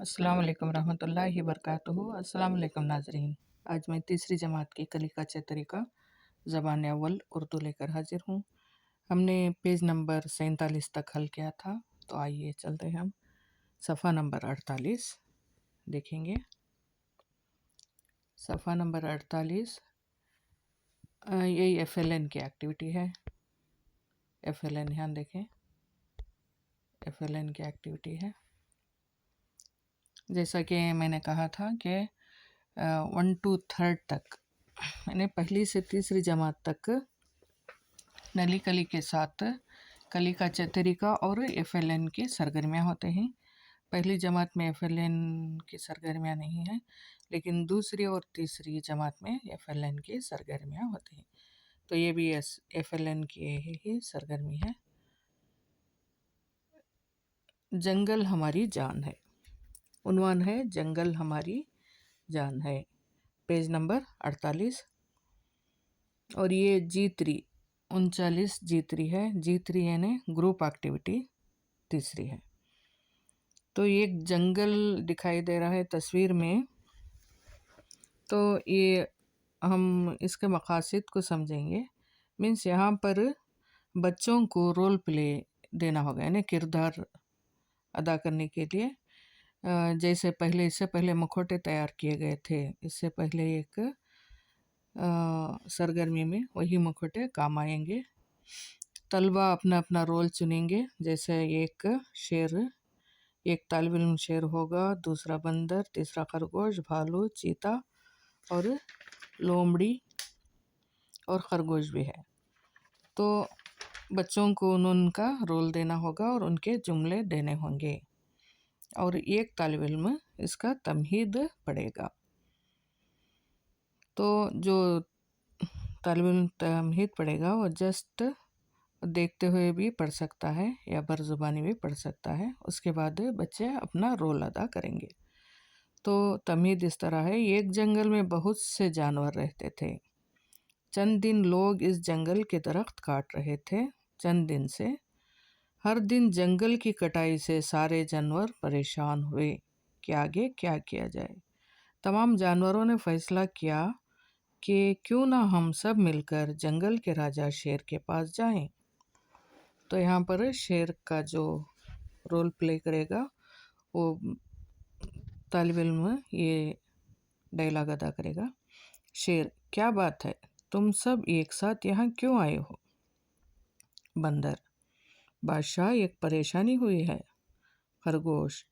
अस्सलाम वालेकुम रहमतुल्लाहि वबरकातुहू। अस्सलाम वालेकुम नाज़रीन। आज मैं तीसरी जमात की कलिका तरीका ज़बान अव्वल उर्दू लेकर हाजिर हूँ। हमने पेज नंबर 47 तक हल किया था, तो आइए चलते हैं हम सफ़ा नंबर 48 देखेंगे। सफ़ा नंबर 48 यही FLN की एक्टिविटी है। FLN यहाँ देखें, FLN की एक्टिविटी है। जैसा कि मैंने कहा था कि 1 to 3 तक, मैंने पहली से तीसरी जमात तक नली कली के साथ कलिका तरीका और FLN की सरगर्मियाँ होते हैं। पहली जमात में FLN की सरगर्मियाँ नहीं हैं, लेकिन दूसरी और तीसरी जमात में FLN की सरगर्मियाँ होती हैं। तो ये भी FLN की ही सरगर्मी है। जंगल हमारी जान है, उन्वान है जंगल हमारी जान है, पेज नंबर 48। और ये G3 39 G3 है। G3 यानी ग्रुप एक्टिविटी तीसरी है। तो एक जंगल दिखाई दे रहा है तस्वीर में, तो ये हम इसके मकासद को समझेंगे। मीन्स यहाँ पर बच्चों को रोल प्ले देना होगा, यानी किरदार अदा करने के लिए। जैसे इससे पहले मुखौटे तैयार किए गए थे, इससे पहले एक सरगर्मी में वही मुखौटे काम आएंगे। तलबा अपना अपना रोल चुनेंगे। जैसे एक शेर, एक तालिब इल्म शेर होगा, दूसरा बंदर, तीसरा खरगोश, भालू, चीता और लोमड़ी और खरगोश भी है। तो बच्चों को उनका रोल देना होगा और उनके जुमले देने होंगे, और एक तालिब इल्म इसका तमहीद पढ़ेगा। तो जो तालिब इल्म तमहीद पढ़ेगा वो जस्ट देखते हुए भी पढ़ सकता है या बरजुबानी भी पढ़ सकता है। उसके बाद बच्चे अपना रोल अदा करेंगे। तो तमहीद इस तरह है। एक जंगल में बहुत से जानवर रहते थे। चंद दिन लोग इस जंगल के दरख्त काट रहे थे। चंद दिन से हर दिन जंगल की कटाई से सारे जानवर परेशान हुए कि आगे क्या किया जाए। तमाम जानवरों ने फैसला किया कि क्यों ना हम सब मिलकर जंगल के राजा शेर के पास जाएं। तो यहाँ पर शेर का जो रोल प्ले करेगा वो तालिब इल्म ये डायलॉग अदा करेगा। शेर: क्या बात है, तुम सब एक साथ यहाँ क्यों आए हो? बंदर: बादशाह, एक परेशानी हुई है। खरगोश: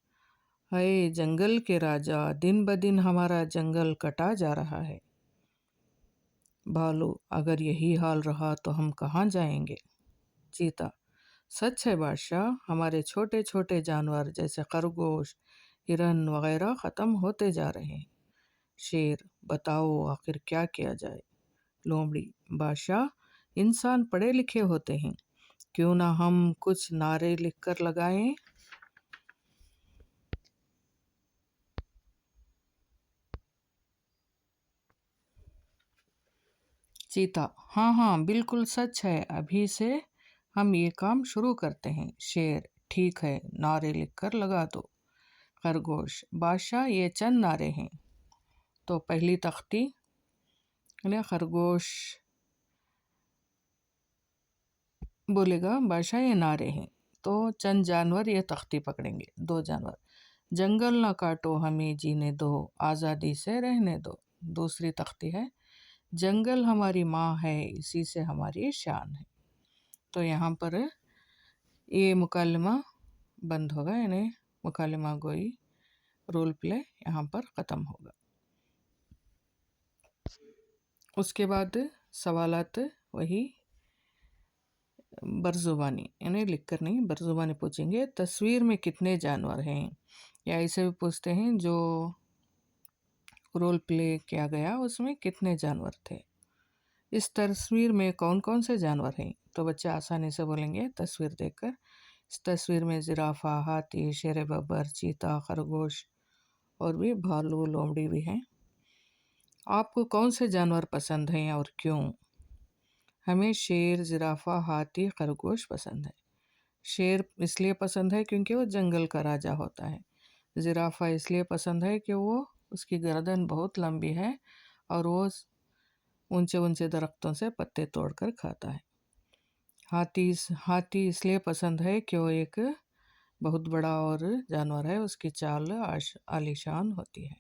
हाय जंगल के राजा, दिन ब दिन हमारा जंगल कटा जा रहा है। भालू: अगर यही हाल रहा तो हम कहाँ जाएंगे? चीता: सच है बादशाह, हमारे छोटे छोटे जानवर जैसे खरगोश, हिरन वगैरह ख़त्म होते जा रहे हैं। शेर: बताओ आखिर क्या किया जाए? लोमड़ी: बादशाह, इंसान पढ़े लिखे होते हैं, क्यों ना हम कुछ नारे लिखकर लगाएं? चीता: हाँ हाँ बिल्कुल सच है, अभी से हम ये काम शुरू करते हैं। शेर: ठीक है, नारे लिखकर लगा दो। खरगोश: बादशाह, ये चंद नारे हैं। तो पहली तख्ती खरगोश बोलेगा बादशाह ये नारे हैं। तो चंद जानवर ये तख्ती पकड़ेंगे। 2 जानवर: जंगल ना काटो, हमें जीने दो, आज़ादी से रहने दो। दूसरी तख्ती है: जंगल हमारी माँ है, इसी से हमारी शान है। तो यहाँ पर ये मुकालमा बंद होगा, यानी मुकालमा गोई रोल प्ले यहाँ पर ख़त्म होगा। उसके बाद सवालात वही बरजुबानी, यानी लिखकर नहीं, बरजुबानी पूछेंगे। तस्वीर में कितने जानवर हैं? या ऐसे भी पूछते हैं जो रोल प्ले किया गया उसमें कितने जानवर थे। इस तस्वीर में कौन कौन से जानवर हैं? तो बच्चे आसानी से बोलेंगे तस्वीर देखकर। इस तस्वीर में जिराफा, हाथी, शेर बब्बर, चीता, खरगोश और भी भालू, लोमड़ी भी हैं। आपको कौन से जानवर पसंद हैं और क्यों? हमें शेर, जिराफा, हाथी, खरगोश पसंद है। शेर इसलिए पसंद है क्योंकि वो जंगल का राजा होता है। जिराफा इसलिए पसंद है कि वो उसकी गर्दन बहुत लंबी है और वो ऊंचे ऊंचे दरख्तों से पत्ते तोड़कर खाता है। हाथी इसलिए पसंद है कि वो एक बहुत बड़ा और जानवर है, उसकी चाल आलीशान होती है।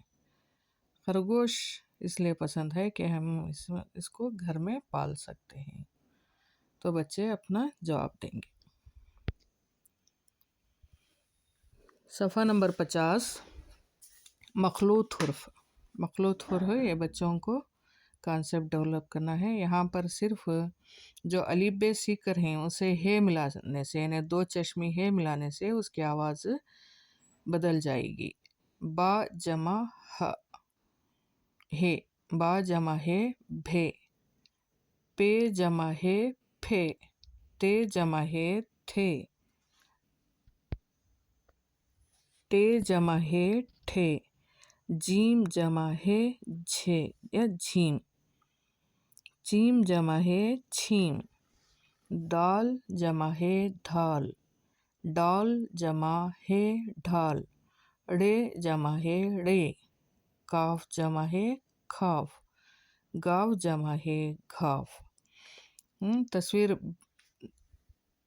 खरगोश इसलिए पसंद है कि हम इसको घर में पाल सकते हैं। तो बच्चे अपना जवाब देंगे। सफ़ा नंबर 50, मखलूत हुर्फ। मखलूत हुर्फ ये बच्चों को कॉन्सेप्ट डेवलप करना है। यहाँ पर सिर्फ जो अलीफ बे सीख कर हैं उसे हे मिलाने से, यानी दो चश्मी हे मिलाने से उसकी आवाज़ बदल जाएगी। बा जमा ह हे, बा जमा हे भे, पे जमा हे फे, ते जमा हे थे, टे जमा है ठे, जीम जमा है झे या झीम, चीम जमा है छीम, दाल जमा है धाल, डाल जमा है ढाल, ड़े जमा है ड़े, काफ जमा है खाफ, गाव जमा है घाफ। तस्वीर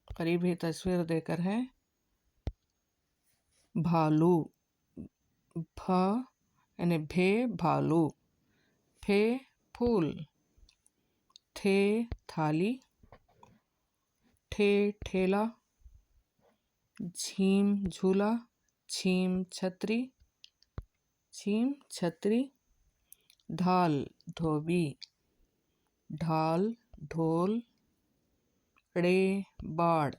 करीब ही तस्वीर देकर है। भालू, भ यानी भे भालू, फे फूल, थे थाली, ठे ठेला, झीम झूला, छीम छतरी, ढाल धोबी, ढाल ढोल, ड़े बाड़,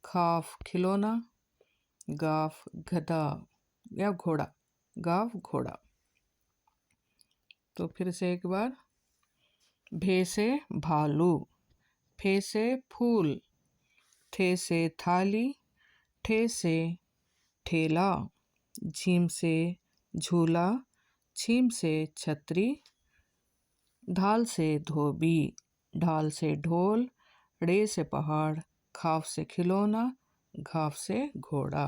खाफ खिलौना, गाफ गधा या घोड़ा, गाफ घोड़ा। तो फिर से एक बार, भे से भालू, फे से फूल, थे से थाली, ठे से ठेला, झीम से झूला, छीम से छतरी, ढाल से धोबी, ढाल से ढोल, ड़े से पहाड़, खाफ से खिलौना, घाफ से घोड़ा।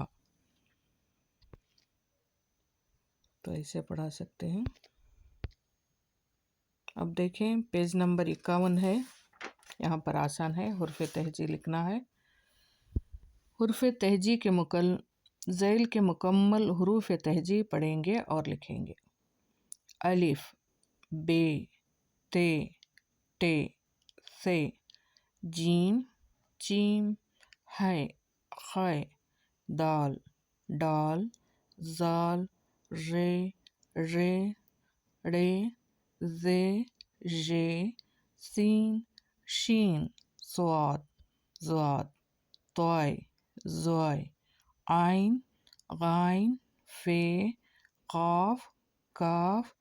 तो ऐसे पढ़ा सकते हैं। अब देखें पेज नंबर 51 है। यहाँ पर आसान है, हुर्फ तहजी लिखना है। हुर्फ तहजी के ज़ैल के मुकम्मल हुरूफ तहजी पढ़ेंगे और लिखेंगे। अलिफ, बे, ते, टे, से, जीम, चीम, है, खे, दाल, डाल, जाल, रे, रे, जे, जे, सीन, शीन, स्वाद, ज़्वाद, तोय, ज़ोय, आइन, गाइन, फे, काफ, काफ,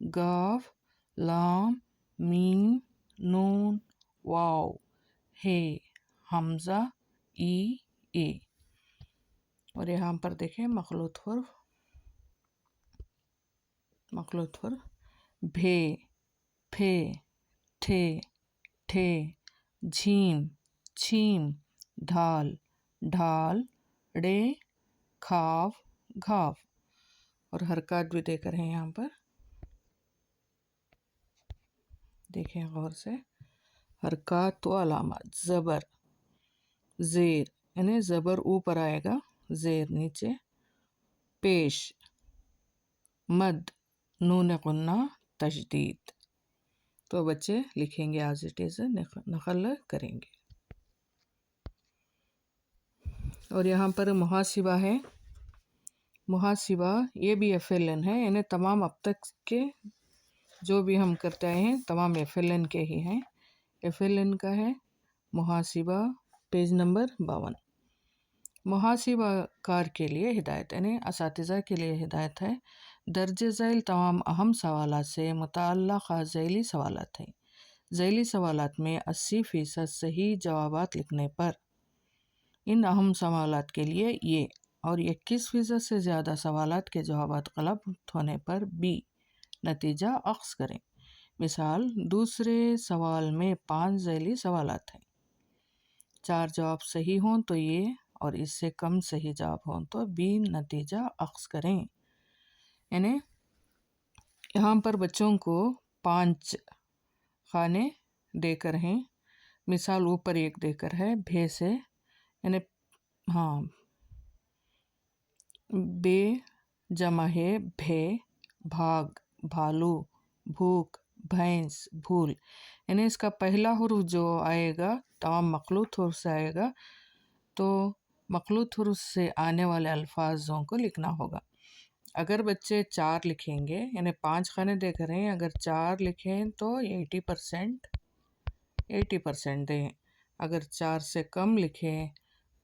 गाफ, लाम, मीम, नून, वाव, हे, हमज़ा, ए। और यहाँ पर देखें मखलूत हुर्फ। भे, फे, ठे, ठे, झीम, छीम, ढाल, ढाल, ड़े, खाफ, घाफ। और हरकत भी देकर हैं यहाँ पर, देखें गौर से। हरकत व अलामत, ज़बर, ज़ेर यानी ज़बर ऊपर आएगा, ज़ेर नीचे, पेश, मद, नून गुन्ना, तशदीद। तो बच्चे लिखेंगे एज़ इट इज़, नक़ल करेंगे। और यहाँ पर मुहासिबा है। मुहासिबा ये भी FLN है, यानी तमाम अब तक के जो भी हम करते आए हैं तमाम FLN के ही हैं। FLN का है मुहासिबा, पेज नंबर 52। मुहासिबा कार के लिए हिदायत, यानी असातिज़ा के लिए हिदायत है। दर्ज झैल तमाम अहम सवालात से मुतअल्लिक़ झैली सवालात हैं। झैली सवालात में 80% सही जवाबात लिखने पर इन अहम सवालात के लिए ये, और 21% से ज़्यादा सवालात के जवाबात गलत होने पर बी नतीजा अख्ज़ करें। मिसाल, दूसरे सवाल में 5 झैली सवालात हैं, 4 जवाब सही हों तो ये और इससे कम सही जवाब हो तो बी नतीजा अक्स करें। यानी यहाँ पर बच्चों को 5 खाने देकर हैं। मिसाल ऊपर एक देकर है भे से, यानी हाँ बे जमा है भे, भाग भालू, भूख भैंस, भूल। यानी इसका पहला हुर्फ जो आएगा तमाम मखलूत हुर्फ से आएगा, तो मखलूत हुर्फ से आने वाले अल्फाजों को लिखना होगा। अगर बच्चे 4 लिखेंगे, यानी 5 खाने देख रहे हैं, अगर 4 लिखें तो 80% दें। अगर 4 से कम लिखें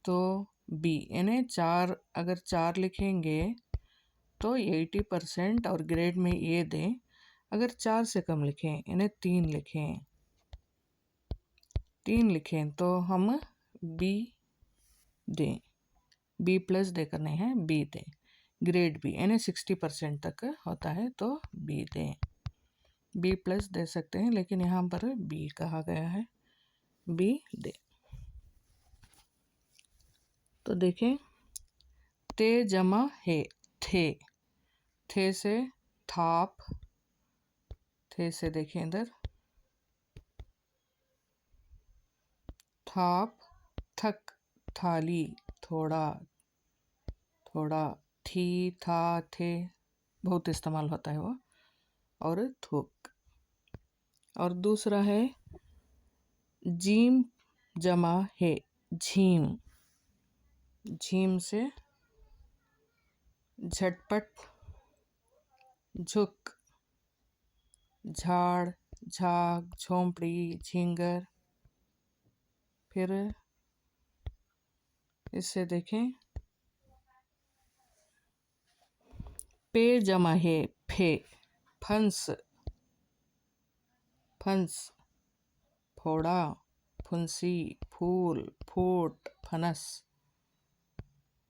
तो बी, यानी 4 अगर 4 लिखेंगे तो 80% और ग्रेड में ए दें। अगर 4 से कम लिखें यानी 3 लिखें तो हम बी दें, बी प्लस देकर नहीं है बी दें। ग्रेड बी यानी 60% तक होता है तो बी दें। बी प्लस दे सकते हैं लेकिन यहाँ पर बी कहा गया है, बी दें। तो देखें ते जमा है थे, थे से थाप, थे से देखें इधर थाप, थक थाली, थोड़ा थोड़ा, थी था थे बहुत इस्तेमाल होता है वो, और थूक। और दूसरा है जीम जमा है झीम, झीम से झटपट, झुक, झाड़, झाग, झोंपड़ी, झींगर। फिर इससे देखें पे जमा है फे, फंस, फंस, फोड़ा, फुंसी, फूल, फूट, फनस।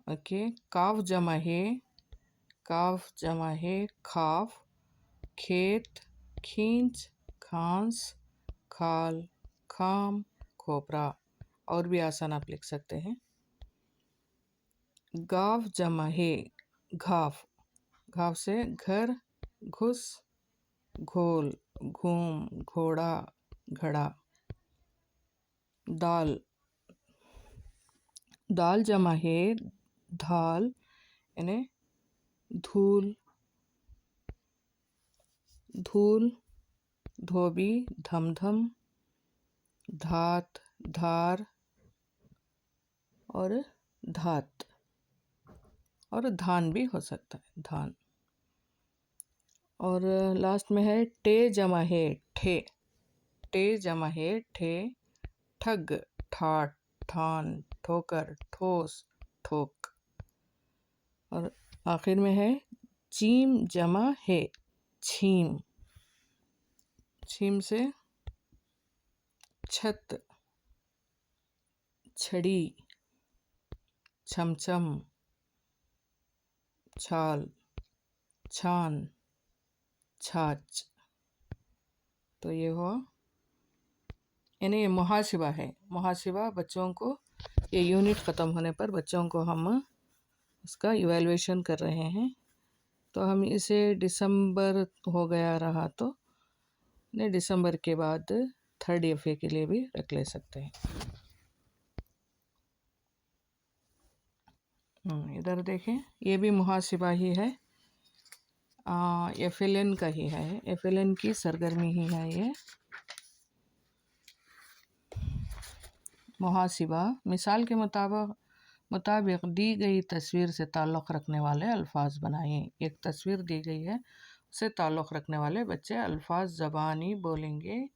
ओके। काफ जमा है, काफ जमा है खाफ, खेत, खींच, खांस, खाल, खाम, खोपरा। और भी आसान आप लिख सकते हैं। गाफ जमा है घाफ, घाफ से घर, घुस, घोल, घूम, घोड़ा, घड़ा। दाल, दाल जमा है धाल, यानी धूल, धूल, धोबी, धमधम, धात, धार और धात। और धान भी हो सकता है, धान। और लास्ट में है टे जमा है ठे, टे जमा है ठे, ठग, ठाट, ठान, ठोकर, ठोस, ठोक। और आखिर में है चीम जमा है छीम, छीम से छत, छड़ी, छमछम, छाल, छान, छाछ। तो ये हुआ, यानी ये मुहासिबा है। मुहासिबा बच्चों को, ये यूनिट ख़त्म होने पर बच्चों को हम उसका इवैल्यूएशन कर रहे हैं। तो हम इसे दिसंबर हो गया रहा तो ने दिसंबर के बाद 3rd FA के लिए भी रख ले सकते हैं। इधर देखें, ये भी मुहासिबा ही है, FLN का ही है, FLN की सरगर्मी ही है ये। मुहासिबा मिसाल के मुताबिक दी गई तस्वीर से ताल्लुक़ रखने वाले अल्फाज बनाएं। एक तस्वीर दी गई है, उससे ताल्लुक़ रखने वाले बच्चे अल्फाज ज़बानी बोलेंगे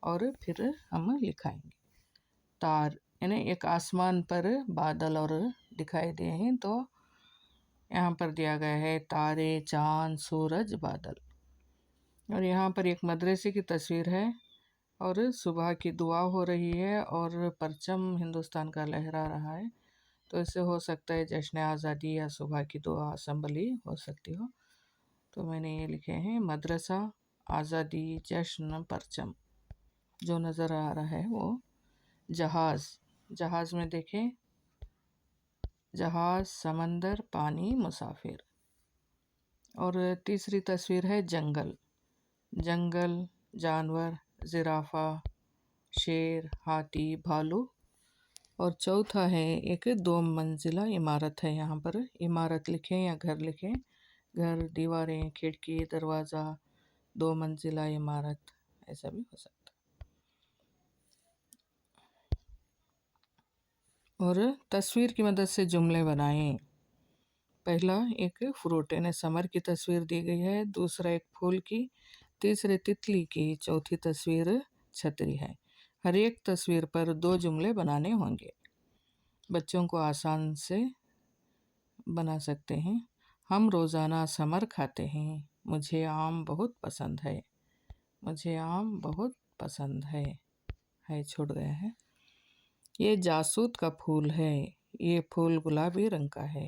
और फिर हम लिखाएंगे। तार, यानी एक आसमान पर बादल और दिखाई दे हैं, तो यहाँ पर दिया गया है तारे, चाँद, सूरज, बादल। और यहाँ पर एक मदरसे की तस्वीर है और सुबह की दुआ हो रही है और परचम हिंदुस्तान का लहरा रहा है। तो इससे हो सकता है जश्न आज़ादी या सुबह की दुआ असम्बली हो सकती हो। तो मैंने ये लिखे हैं मदरसा, आज़ादी, जश्न, परचम। जो नज़र आ रहा है वो जहाज़, जहाज़ में देखें जहाज, समंदर, पानी, मुसाफिर। और तीसरी तस्वीर है जंगल, जंगल, जानवर, जिराफा, शेर, हाथी, भालू। और चौथा है एक 2 मंजिला इमारत है। यहाँ पर इमारत लिखें या घर लिखें, घर, दीवारें, खिड़की, दरवाज़ा, 2 मंजिला इमारत, ऐसा भी हो सकता है। और तस्वीर की मदद से जुमले बनाएं। पहला एक फ्रूट यानी समर की तस्वीर दी गई है, दूसरा एक फूल की, तीसरे तितली की, चौथी तस्वीर छतरी है। हर एक तस्वीर पर 2 जुमले बनाने होंगे। बच्चों को आसान से बना सकते हैं। हम रोज़ाना समर खाते हैं, मुझे आम बहुत पसंद है, मुझे आम बहुत पसंद है छूट गया है। ये जासूद का फूल है, ये फूल गुलाबी रंग का है,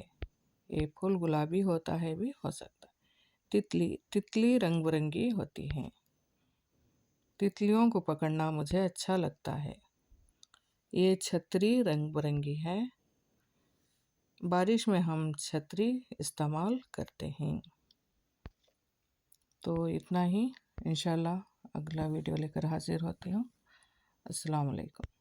ये फूल गुलाबी होता है भी हो सकता है। तितली, तितली रंग बिरंगी होती हैं, तितलियों को पकड़ना मुझे अच्छा लगता है। ये छतरी रंग बिरंगी है, बारिश में हम छतरी इस्तेमाल करते हैं। तो इतना ही, इंशाल्लाह अगला वीडियो लेकर हाजिर होती हूँ। अस्सलाम वालेकुम।